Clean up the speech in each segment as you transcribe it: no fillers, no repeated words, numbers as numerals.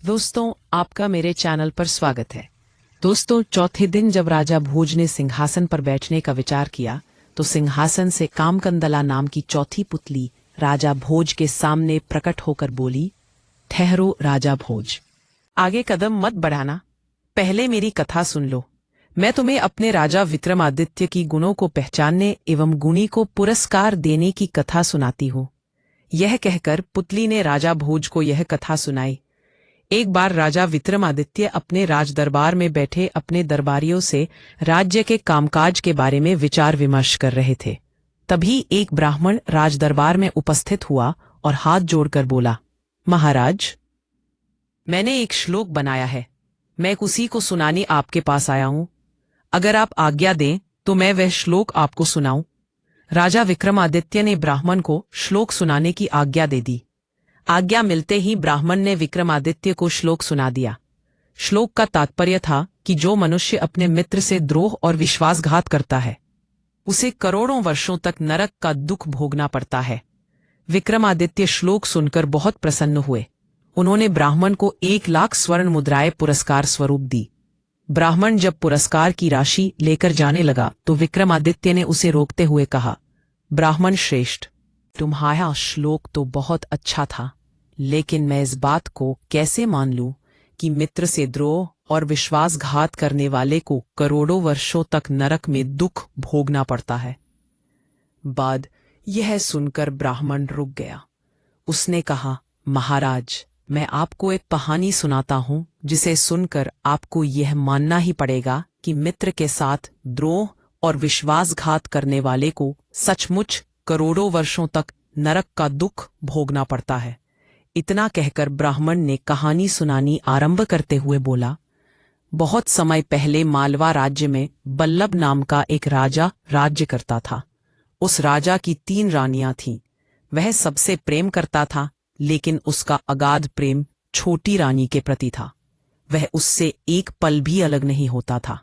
दोस्तों, आपका मेरे चैनल पर स्वागत है। दोस्तों, चौथे दिन जब राजा भोज ने सिंहासन पर बैठने का विचार किया तो सिंहासन से कामकंदला नाम की चौथी पुतली राजा भोज के सामने प्रकट होकर बोली, ठहरो राजा भोज, आगे कदम मत बढ़ाना, पहले मेरी कथा सुन लो। मैं तुम्हें अपने राजा विक्रमादित्य की गुणों को पहचानने एवं गुणी को पुरस्कार देने की कथा सुनाती हूँ। यह कहकर पुतली ने राजा भोज को यह कथा सुनाई। एक बार राजा विक्रमादित्य अपने राजदरबार में बैठे अपने दरबारियों से राज्य के कामकाज के बारे में विचार विमर्श कर रहे थे। तभी एक ब्राह्मण राजदरबार में उपस्थित हुआ और हाथ जोड़कर बोला, महाराज, मैंने एक श्लोक बनाया है, मैं उसी को सुनाने आपके पास आया हूं। अगर आप आज्ञा दें तो मैं वह श्लोक आपको सुनाऊं। राजा विक्रमादित्य ने ब्राह्मण को श्लोक सुनाने की आज्ञा दे दी। आज्ञा मिलते ही ब्राह्मण ने विक्रमादित्य को श्लोक सुना दिया। श्लोक का तात्पर्य था कि जो मनुष्य अपने मित्र से द्रोह और विश्वासघात करता है उसे करोड़ों वर्षों तक नरक का दुख भोगना पड़ता है। विक्रमादित्य श्लोक सुनकर बहुत प्रसन्न हुए। उन्होंने ब्राह्मण को 1,00,000 स्वर्ण मुद्राएं पुरस्कार स्वरूप दी। ब्राह्मण जब पुरस्कार की राशि लेकर जाने लगा तो विक्रमादित्य ने उसे रोकते हुए कहा, ब्राह्मण श्रेष्ठ, तुम्हारा श्लोक तो बहुत अच्छा था, लेकिन मैं इस बात को कैसे मान लूं कि मित्र से द्रोह और विश्वासघात करने वाले को करोड़ों वर्षों तक नरक में दुख भोगना पड़ता है। बाद यह सुनकर ब्राह्मण रुक गया। उसने कहा, महाराज, मैं आपको एक कहानी सुनाता हूं जिसे सुनकर आपको यह मानना ही पड़ेगा कि मित्र के साथ द्रोह और विश्वासघात करने वाले को सचमुच करोड़ों वर्षों तक नरक का दुख भोगना पड़ता है। इतना कहकर ब्राह्मण ने कहानी सुनानी आरंभ करते हुए बोला, बहुत समय पहले मालवा राज्य में बल्लभ नाम का एक राजा राज्य करता था। उस राजा की 3 रानियां थीं। वह सबसे प्रेम करता था, लेकिन उसका अगाध प्रेम छोटी रानी के प्रति था। वह उससे एक पल भी अलग नहीं होता था।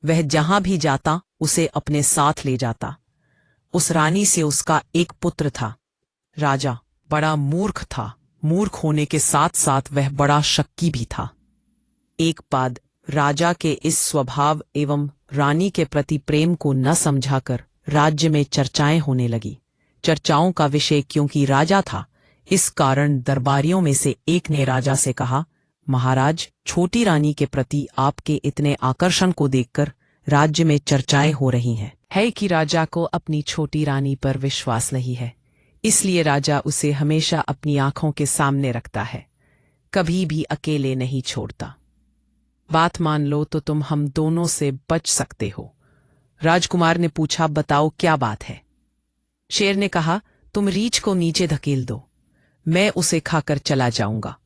वह जहां भी जाता उसे अपने साथ ले जाता। उस रानी से उसका एक पुत्र था। राजा बड़ा मूर्ख था। मूर्ख होने के साथ साथ वह बड़ा शक्की भी था। एक बाद राजा के इस स्वभाव एवं रानी के प्रति प्रेम को न समझाकर राज्य में चर्चाएं होने लगी। चर्चाओं का विषय क्योंकि राजा था, इस कारण दरबारियों में से एक ने राजा से कहा, महाराज, छोटी रानी के प्रति आपके इतने आकर्षण को देखकर राज्य में चर्चाएं हो रही हैं। है कि राजा को अपनी छोटी रानी पर विश्वास नहीं है, इसलिए राजा उसे हमेशा अपनी आंखों के सामने रखता है, कभी भी अकेले नहीं छोड़ता। बात मान लो तो तुम हम दोनों से बच सकते हो। राजकुमार ने पूछा, बताओ क्या बात है। शेर ने कहा, तुम रीछ को नीचे धकेल दो, मैं उसे खाकर चला जाऊंगा।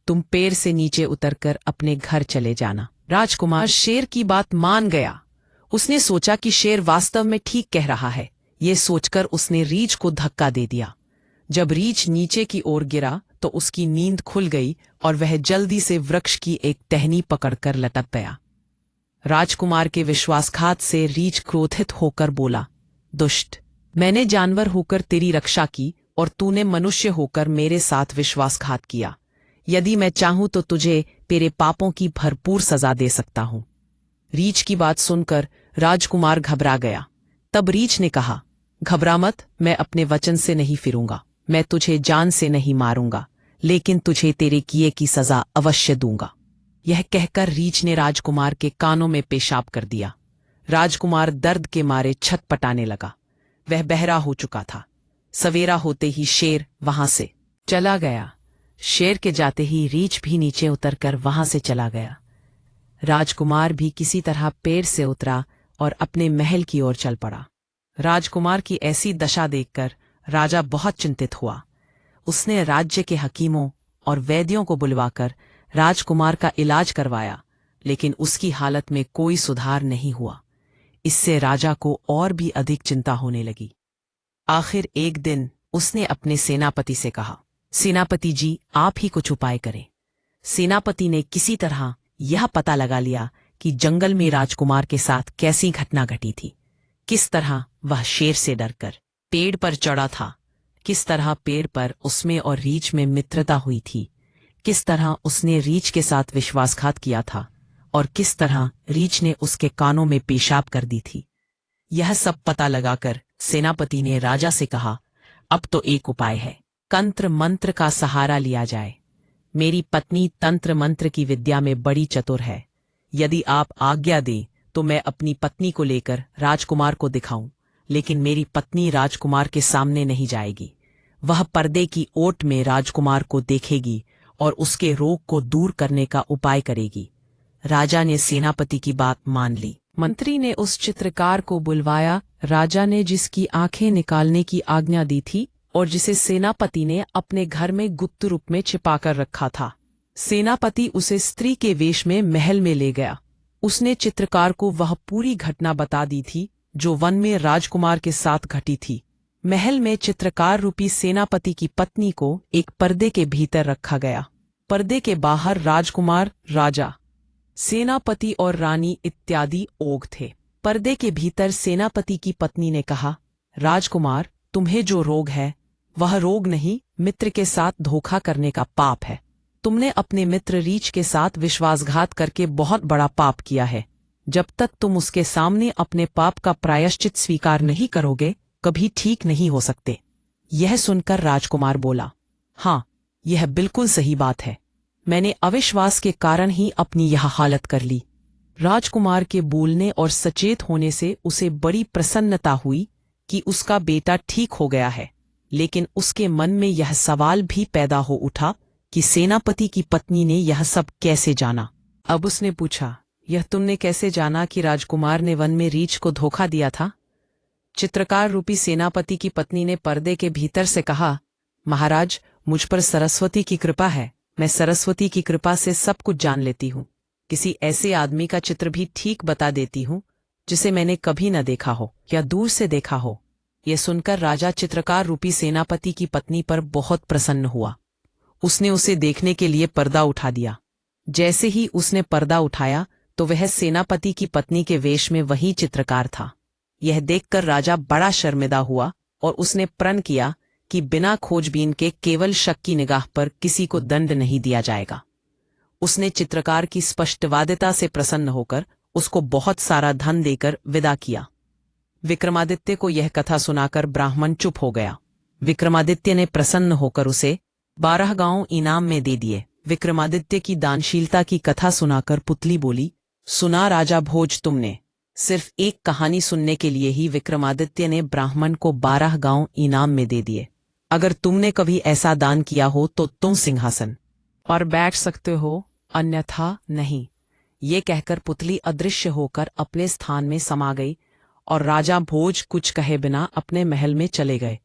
तुम पेड़ से नीचे उतरकर अपने घर चले जाना। राजकुमार शेर की बात मान गया। उसने सोचा कि शेर वास्तव में ठीक कह रहा है। ये सोचकर उसने रीछ को धक्का दे दिया। जब रीछ नीचे की ओर गिरा तो उसकी नींद खुल गई और वह जल्दी से वृक्ष की एक टहनी पकड़कर लटक गया। राजकुमार के विश्वासघात से रीछ क्रोधित होकर बोला, दुष्ट, मैंने जानवर होकर तेरी रक्षा की और तूने मनुष्य होकर मेरे साथ विश्वासघात किया। यदि मैं चाहूं तो तुझे तेरे पापों की भरपूर सजा दे सकता हूं। रीछ की बात सुनकर राजकुमार घबरा गया। तब रीछ ने कहा, घबरा मत, मैं अपने वचन से नहीं फिरूंगा। मैं तुझे जान से नहीं मारूंगा, लेकिन तुझे तेरे किए की सजा अवश्य दूंगा। यह कहकर रीछ ने राजकुमार के कानों में पेशाब कर दिया। राजकुमार दर्द के मारे छटपटाने लगा। वह बहरा हो चुका था। सवेरा होते ही शेर वहां से चला गया। शेर के जाते ही रीछ भी नीचे उतरकर वहां से चला गया। राजकुमार भी किसी तरह पेड़ से उतरा और अपने महल की ओर चल पड़ा। राजकुमार की ऐसी दशा देखकर राजा बहुत चिंतित हुआ। उसने राज्य के हकीमों और वैद्यों को बुलवाकर राजकुमार का इलाज करवाया, लेकिन उसकी हालत में कोई सुधार नहीं हुआ। इससे राजा को और भी अधिक चिंता होने लगी। आखिर एक दिन उसने अपने सेनापति से कहा, सेनापति जी, आप ही कुछ उपाय करें। सेनापति ने किसी तरह यह पता लगा लिया कि जंगल में राजकुमार के साथ कैसी घटना घटी थी। किस तरह वह शेर से डरकर पेड़ पर चढ़ा था, किस तरह पेड़ पर उसमें और रीछ में मित्रता हुई थी, किस तरह उसने रीछ के साथ विश्वासघात किया था और किस तरह रीछ ने उसके कानों में पेशाब कर दी थी। यह सब पता लगाकर सेनापति ने राजा से कहा, अब तो एक उपाय है, तंत्र मंत्र का सहारा लिया जाए। मेरी पत्नी तंत्र मंत्र की विद्या में बड़ी चतुर है। यदि आप आज्ञा दें तो मैं अपनी पत्नी को लेकर राजकुमार को दिखाऊं, लेकिन मेरी पत्नी राजकुमार के सामने नहीं जाएगी। वह पर्दे की ओट में राजकुमार को देखेगी और उसके रोग को दूर करने का उपाय करेगी। राजा ने सेनापति की बात मान ली। मंत्री ने उस चित्रकार को बुलवाया, राजा ने जिसकी आंखें निकालने की आज्ञा दी थी और जिसे सेनापति ने अपने घर में गुप्त रूप में छिपाकर रखा था। सेनापति उसे स्त्री के वेश में महल में ले गया। उसने चित्रकार को वह पूरी घटना बता दी थी जो वन में राजकुमार के साथ घटी थी। महल में चित्रकार रूपी सेनापति की पत्नी को एक पर्दे के भीतर रखा गया। पर्दे के बाहर राजकुमार, राजा, सेनापति और रानी इत्यादि ओघ थे। पर्दे के भीतर सेनापति की पत्नी ने कहा, राजकुमार, तुम्हें जो रोग है वह रोग नहीं, मित्र के साथ धोखा करने का पाप है। तुमने अपने मित्र रीछ के साथ विश्वासघात करके बहुत बड़ा पाप किया है। जब तक तुम उसके सामने अपने पाप का प्रायश्चित स्वीकार नहीं करोगे, कभी ठीक नहीं हो सकते। यह सुनकर राजकुमार बोला, हाँ, यह बिल्कुल सही बात है। मैंने अविश्वास के कारण ही अपनी यह हालत कर ली। राजकुमार के बोलने और सचेत होने से उसे बड़ी प्रसन्नता हुई कि उसका बेटा ठीक हो गया है, लेकिन उसके मन में यह सवाल भी पैदा हो उठा कि सेनापति की पत्नी ने यह सब कैसे जाना। अब उसने पूछा, यह तुमने कैसे जाना कि राजकुमार ने वन में रीछ को धोखा दिया था? चित्रकार रूपी सेनापति की पत्नी ने पर्दे के भीतर से कहा, महाराज, मुझ पर सरस्वती की कृपा है। मैं सरस्वती की कृपा से सब कुछ जान लेती हूँ। किसी ऐसे आदमी का चित्र भी ठीक बता देती हूँ जिसे मैंने कभी न देखा हो या दूर से देखा हो। यह सुनकर राजा चित्रकार रूपी सेनापति की पत्नी पर बहुत प्रसन्न हुआ। उसने उसे देखने के लिए पर्दा उठा दिया। जैसे ही उसने पर्दा उठाया तो वह सेनापति की पत्नी के वेश में वही चित्रकार था। यह देखकर राजा बड़ा शर्मिंदा हुआ और उसने प्रण किया कि बिना खोजबीन के केवल शक की निगाह पर किसी को दंड नहीं दिया जाएगा। उसने चित्रकार की स्पष्टवादिता से प्रसन्न होकर उसको बहुत सारा धन देकर विदा किया। विक्रमादित्य को यह कथा सुनाकर ब्राह्मण चुप हो गया। विक्रमादित्य ने प्रसन्न होकर उसे 12 गांव इनाम में दे दिए। विक्रमादित्य की दानशीलता की कथा सुनाकर पुतली बोली, सुना राजा भोज, तुमने सिर्फ एक कहानी सुनने के लिए ही विक्रमादित्य ने ब्राह्मण को 12 गांव इनाम में दे दिए। अगर तुमने कभी ऐसा दान किया हो तो तुम सिंहासन पर बैठ सकते हो, अन्यथा नहीं। ये कहकर पुतली अदृश्य होकर अपने स्थान में समा गई और राजा भोज कुछ कहे बिना अपने महल में चले गए।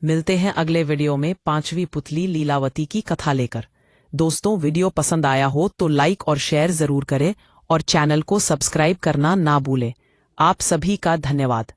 मिलते हैं अगले वीडियो में 5वीं पुतली लीलावती की कथा लेकर। दोस्तों, वीडियो पसंद आया हो तो लाइक और शेयर जरूर करें और चैनल को सब्सक्राइब करना ना भूलें। आप सभी का धन्यवाद।